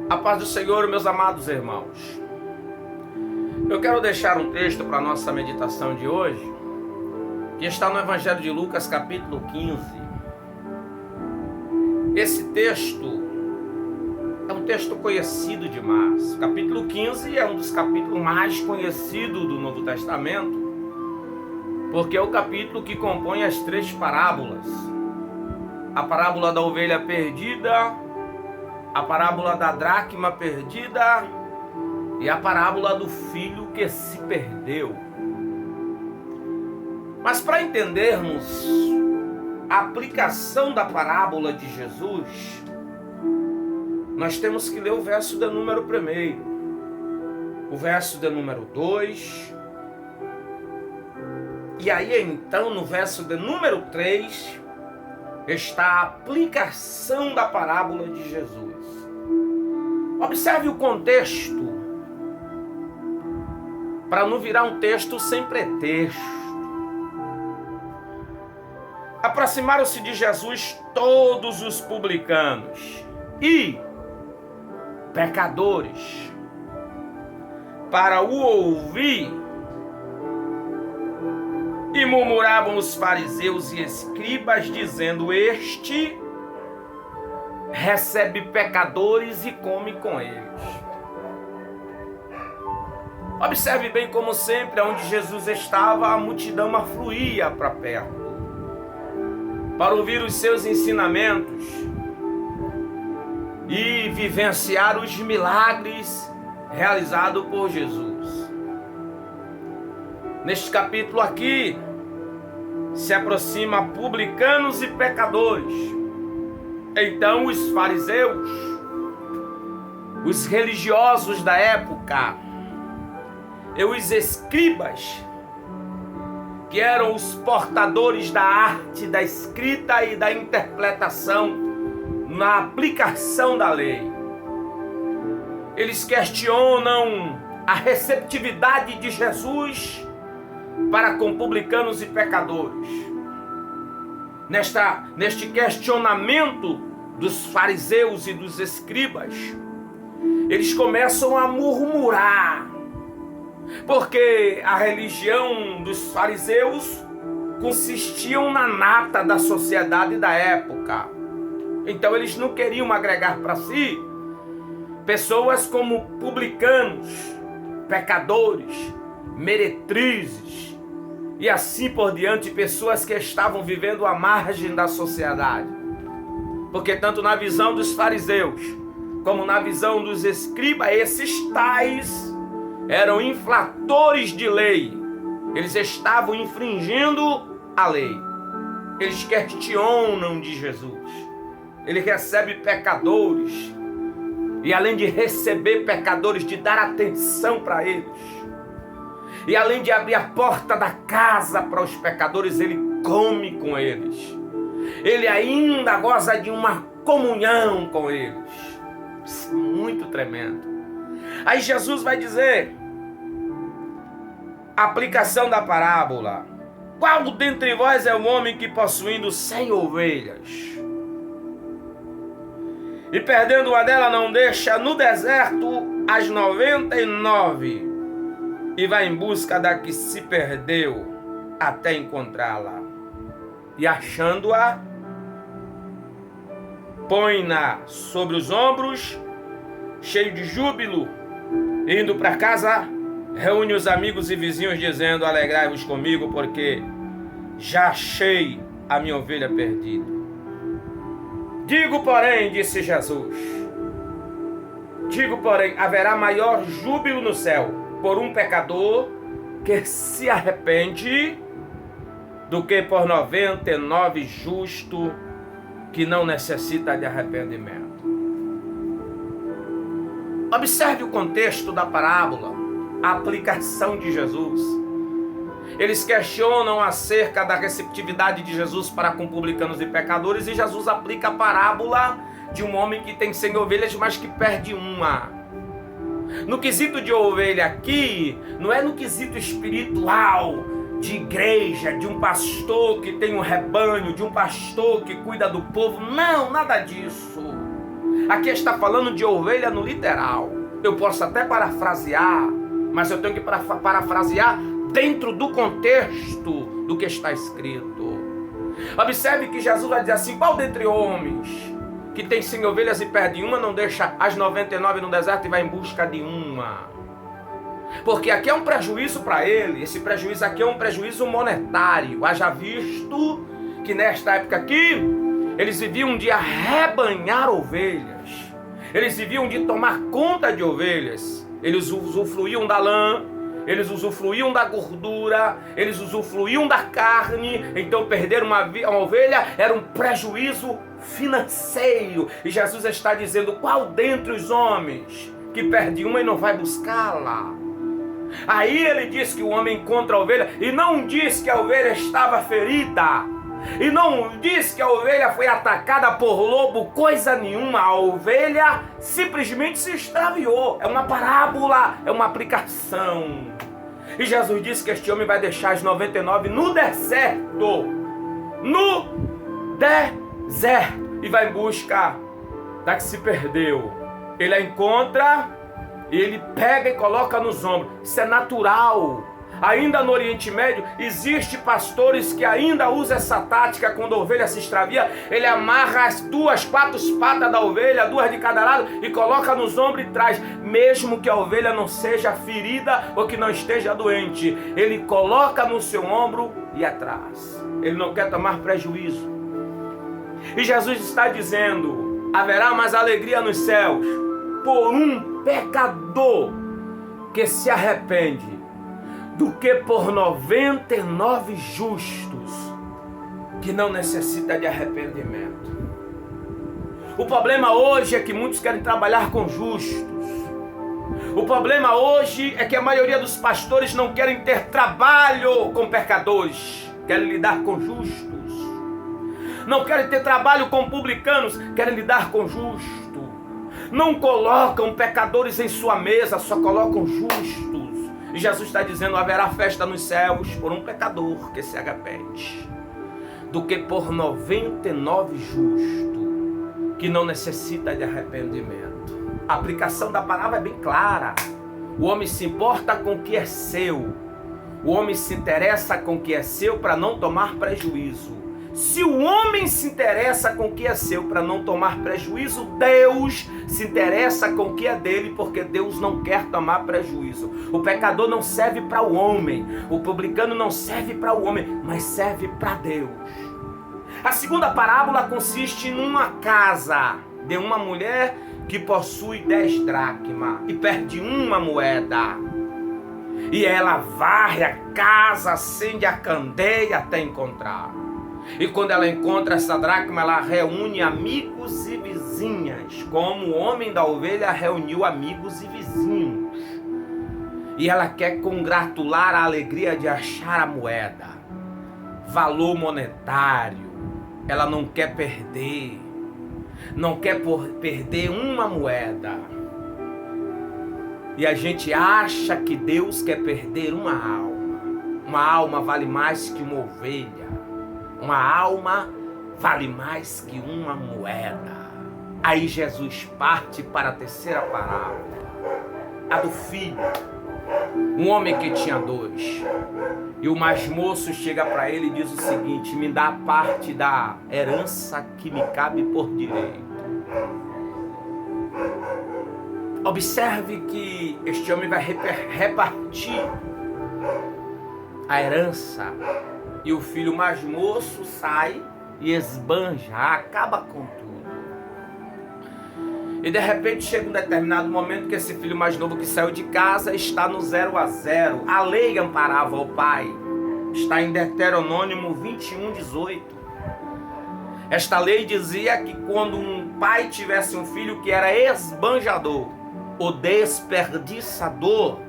A paz do Senhor, meus amados irmãos. Eu quero deixar um texto para a nossa meditação de hoje, que está no Evangelho de Lucas, capítulo 15. Esse texto é um texto conhecido demais. O capítulo 15 é um dos capítulos mais conhecidos do Novo Testamento, porque é o capítulo que compõe as três parábolas. A parábola da ovelha perdida, a parábola da dracma perdida e a parábola do filho que se perdeu. Mas para entendermos a aplicação da parábola de Jesus, nós temos que ler o verso de número 1, o verso de número 2, e aí então no verso de número 3 está a aplicação da parábola de Jesus. Observe o contexto, para não virar um texto sem pretexto. Aproximaram-se de Jesus todos os publicanos e pecadores para o ouvir, e murmuravam os fariseus e escribas, dizendo: este recebe pecadores e come com eles. Observe bem, como sempre, onde Jesus estava, a multidão afluía para perto, para ouvir os seus ensinamentos e vivenciar os milagres realizados por Jesus. Neste capítulo aqui, se aproxima publicanos e pecadores. Então os fariseus, os religiosos da época, e os escribas, que eram os portadores da arte, da escrita e da interpretação na aplicação da lei, eles questionam a receptividade de Jesus para com publicanos e pecadores. Neste questionamento dos fariseus e dos escribas, eles começam a murmurar, porque a religião dos fariseus consistia na nata da sociedade da época. Então eles não queriam agregar para si pessoas como publicanos, pecadores, meretrizes e assim por diante, pessoas que estavam vivendo à margem da sociedade. Porque tanto na visão dos fariseus como na visão dos escribas, esses tais eram infratores de lei. Eles estavam infringindo a lei. Eles questionam de Jesus. Ele recebe pecadores, e além de receber pecadores, de dar atenção para eles, e além de abrir a porta da casa para os pecadores, ele come com eles. Ele ainda goza de uma comunhão com eles. Isso é muito tremendo. Aí Jesus vai dizer, a aplicação da parábola: qual dentre vós é o homem que, possuindo 100 ovelhas, e perdendo uma dela, não deixa no deserto as 99 e vai em busca da que se perdeu até encontrá-la? E achando-a, põe-na sobre os ombros, cheio de júbilo, indo para casa, reúne os amigos e vizinhos, dizendo: alegrai-vos comigo, porque já achei a minha ovelha perdida. Digo, porém, disse Jesus, haverá maior júbilo no céu por um pecador que se arrepende do que por 99 justos que não necessita de arrependimento. Observe o contexto da parábola, a aplicação de Jesus. Eles questionam acerca da receptividade de Jesus para com publicanos e pecadores, e Jesus aplica a parábola de um homem que tem 100 ovelhas, mas que perde uma. No quesito de ovelha aqui, não é no quesito espiritual, de igreja, de um pastor que tem um rebanho, de um pastor que cuida do povo. Não, nada disso. Aqui está falando de ovelha no literal. Eu posso até parafrasear, mas eu tenho que parafrasear dentro do contexto do que está escrito. Observe que Jesus vai dizer assim: qual dentre homens que tem 100 ovelhas e perde uma, não deixa as 99 no deserto e vai em busca de uma? Porque aqui é um prejuízo para ele. Esse prejuízo aqui é um prejuízo monetário. Haja visto que nesta época aqui, eles viviam de arrebanhar ovelhas. Eles viviam de tomar conta de ovelhas. Eles usufruíam da lã, eles usufruíam da gordura, eles usufruíam da carne. Então perder uma ovelha era um prejuízo financeiro. E Jesus está dizendo: qual dentre os homens que perde uma e não vai buscá-la? Aí ele diz que o homem encontra a ovelha, e não diz que a ovelha estava ferida, e não diz que a ovelha foi atacada por lobo, coisa nenhuma. A ovelha simplesmente se extraviou. É uma parábola, é uma aplicação. E Jesus disse que este homem vai deixar as 99 no deserto. No deserto. E vai em busca da que se perdeu. Ele a encontra e ele pega e coloca nos ombros. Isso é natural. Ainda no Oriente Médio, existe pastores que ainda usam essa tática. Quando a ovelha se extravia, ele amarra as 4 patas da ovelha, 2 de cada lado, e coloca nos ombros e traz. Mesmo que a ovelha não seja ferida ou que não esteja doente, ele coloca no seu ombro e atrás. Ele não quer tomar prejuízo. E Jesus está dizendo: haverá mais alegria nos céus por um pecador que se arrepende do que por 99 justos que não necessitam de arrependimento. O problema hoje é que muitos querem trabalhar com justos. O problema hoje é que a maioria dos pastores não querem ter trabalho com pecadores, querem lidar com justos. Não querem ter trabalho com publicanos, querem lidar com justos. Não colocam pecadores em sua mesa, só colocam justos. E Jesus está dizendo: haverá festa nos céus por um pecador que se arrepende, do que por 99 justos que não necessita de arrependimento. A aplicação da palavra é bem clara. O homem se importa com o que é seu. O homem se interessa com o que é seu para não tomar prejuízo. Se o homem se interessa com o que é seu para não tomar prejuízo, Deus se interessa com o que é dele, porque Deus não quer tomar prejuízo. O pecador não serve para o homem, o publicano não serve para o homem, mas serve para Deus. A segunda parábola consiste numa casa de uma mulher que possui 10 dracmas e perde uma moeda. E ela varre a casa, acende a candeia até encontrar. E quando ela encontra essa dracma, ela reúne amigos e vizinhas, como o homem da ovelha reuniu amigos e vizinhos. E ela quer congratular a alegria de achar a moeda, valor monetário. Ela não quer perder, não quer perder uma moeda. E a gente acha que Deus quer perder uma alma. Uma alma vale mais que uma ovelha. Uma alma vale mais que uma moeda. Aí Jesus parte para a terceira parábola, a do filho. Um homem que tinha 2. E o mais moço chega para ele e diz o seguinte: me dá a parte da herança que me cabe por direito. Observe que este homem vai repartir a herança. E o filho mais moço sai e esbanja, acaba com tudo. E de repente chega um determinado momento que esse filho mais novo que saiu de casa está no 0 a 0. A lei amparava o pai. Está em Deuteronômio 21:18. Esta lei dizia que quando um pai tivesse um filho que era esbanjador, ou desperdiçador,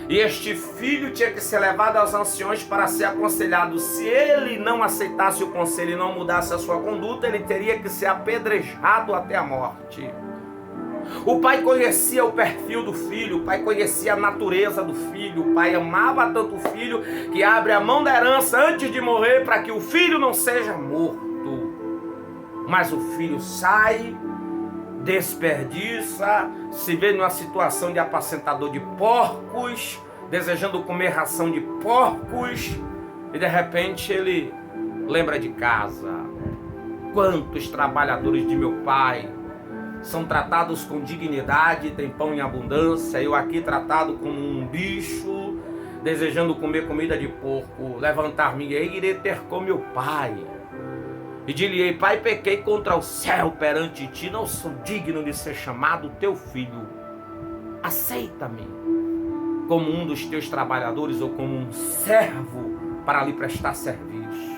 e este filho tinha que ser levado aos anciões para ser aconselhado. Se ele não aceitasse o conselho e não mudasse a sua conduta, ele teria que ser apedrejado até a morte. O pai conhecia o perfil do filho, o pai conhecia a natureza do filho, o pai amava tanto o filho que abre a mão da herança antes de morrer para que o filho não seja morto. Mas o filho sai desperdiça, se vê numa situação de apacentador de porcos, desejando comer ração de porcos, e de repente ele lembra de casa. Quantos trabalhadores de meu pai são tratados com dignidade, tem pão em abundância, eu aqui tratado como um bicho, desejando comer comida de porco. Levantar-me e irei ter com meu pai. E dir-lhe-ei: Pai, pequei contra o céu perante ti, não sou digno de ser chamado teu filho. Aceita-me como um dos teus trabalhadores ou como um servo para lhe prestar serviço.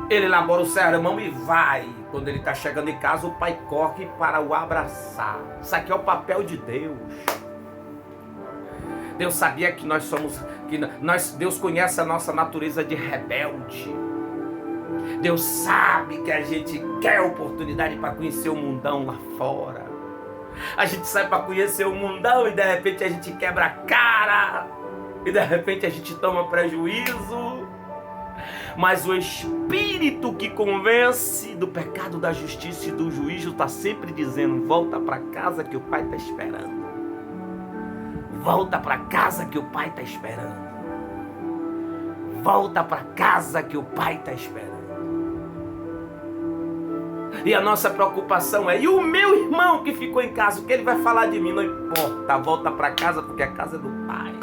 Ele elabora o sermão e vai. Quando ele está chegando em casa, o pai corre para o abraçar. Isso aqui é o papel de Deus. Deus sabia que Deus conhece a nossa natureza de rebelde. Deus sabe que a gente quer oportunidade para conhecer o mundão lá fora. A gente sai para conhecer o mundão e de repente a gente quebra a cara. E de repente a gente toma prejuízo. Mas o Espírito que convence do pecado, da justiça e do juízo está sempre dizendo: volta para casa que o Pai está esperando. Volta para casa que o Pai está esperando. Volta para casa que o Pai está esperando. E a nossa preocupação é: e o meu irmão que ficou em casa, o que ele vai falar de mim? Não importa, volta para casa porque a casa é do Pai.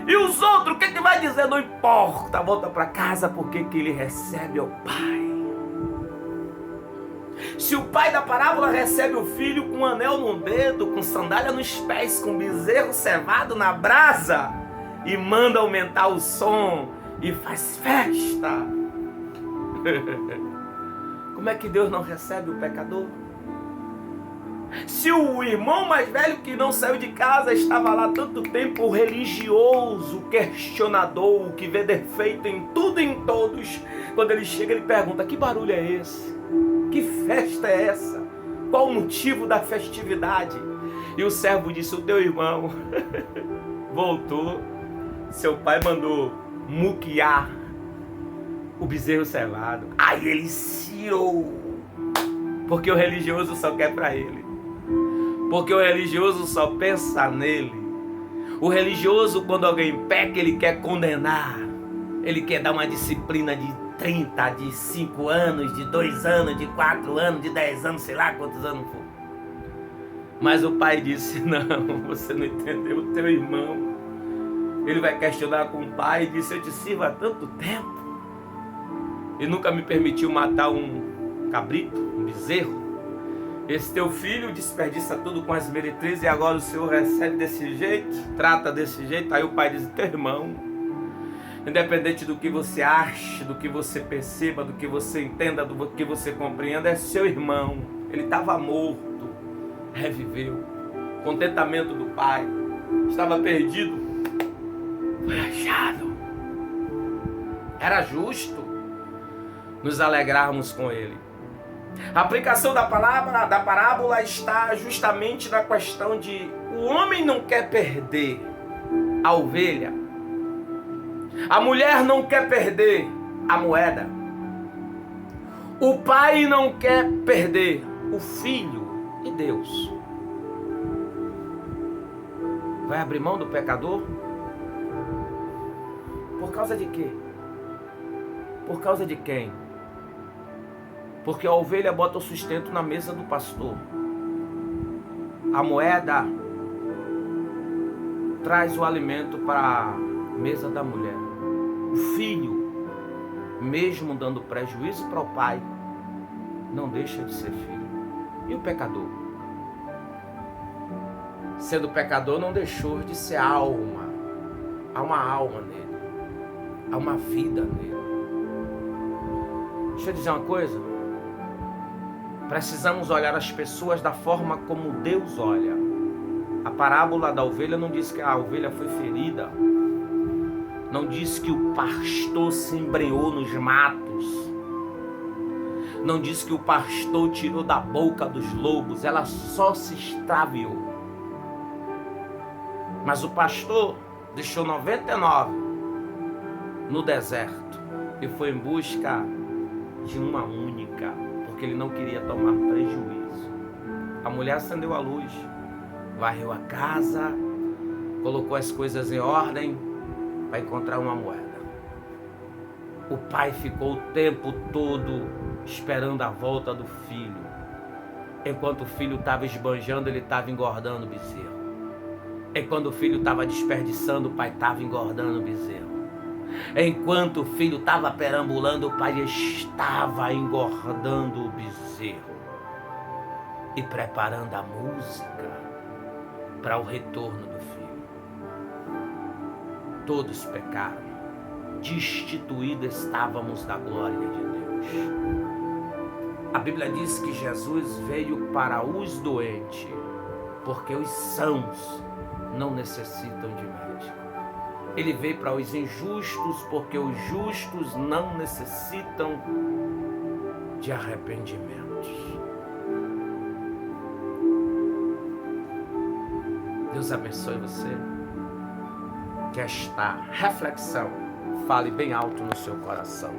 E os outros, o que ele vai dizer? Não importa, volta para casa porque que ele recebe ao Pai. Se o pai da parábola recebe o filho com um anel no dedo, com sandália nos pés, com bezerro cevado na brasa, e manda aumentar o som e faz festa, como é que Deus não recebe o pecador? Se o irmão mais velho que não saiu de casa estava lá tanto tempo, o religioso, questionador, que vê defeito em tudo e em todos, quando ele chega ele pergunta: que barulho é esse? Que festa é essa? Qual o motivo da festividade? E o servo disse: o teu irmão voltou, seu pai mandou muquear o bezerro cevado. Aí ele cirou, porque o religioso só quer para ele. Porque o religioso só pensa nele. O religioso, quando alguém peca, ele quer condenar. Ele quer dar uma disciplina de 30, de 5 anos, de 2 anos, de 4 anos, de 10 anos, sei lá quantos anos for. Mas o pai disse: não, você não entendeu. O teu irmão, ele vai questionar com o pai e disse: eu te sirvo há tanto tempo e nunca me permitiu matar um cabrito, um bezerro. Esse teu filho desperdiça tudo com as meretrizes e agora o Senhor recebe desse jeito, trata desse jeito. Aí o pai diz: teu irmão, independente do que você ache, do que você perceba, do que você entenda, do que você compreenda, é seu irmão. Ele estava morto, reviveu. Contentamento do pai. Estava perdido, foi achado. Era justo nos alegrarmos com ele. A aplicação da parábola está justamente na questão de: o homem não quer perder a ovelha, a mulher não quer perder a moeda, o pai não quer perder o filho, e Deus vai abrir mão do pecador? Por causa de quê? Por causa de quem? Porque a ovelha bota o sustento na mesa do pastor. A moeda traz o alimento para a mesa da mulher. O filho, mesmo dando prejuízo para o pai, não deixa de ser filho. E o pecador? Sendo pecador, não deixou de ser alma. Há uma alma nele. Há uma vida nele. Deixa eu dizer uma coisa. Precisamos olhar as pessoas da forma como Deus olha. A parábola da ovelha não diz que a ovelha foi ferida. Não diz que o pastor se embrenhou nos matos. Não diz que o pastor tirou da boca dos lobos. Ela só se extraviou. Mas o pastor deixou 99 no deserto e foi em busca de uma única. porque ele não queria tomar prejuízo. A mulher acendeu a luz, varreu a casa, colocou as coisas em ordem para encontrar uma moeda. O pai ficou o tempo todo esperando a volta do filho. Enquanto o filho estava esbanjando, ele estava engordando o bezerro. Enquanto o filho estava desperdiçando, o pai estava engordando o bezerro. Enquanto o filho estava perambulando, o pai estava engordando o bezerro e preparando a música para o retorno do filho. Todos pecaram, destituídos estávamos da glória de Deus. A Bíblia diz que Jesus veio para os doentes, porque os sãos não necessitam de médico. Ele veio para os injustos, porque os justos não necessitam de arrependimentos. Deus abençoe você. Que esta reflexão fale bem alto no seu coração.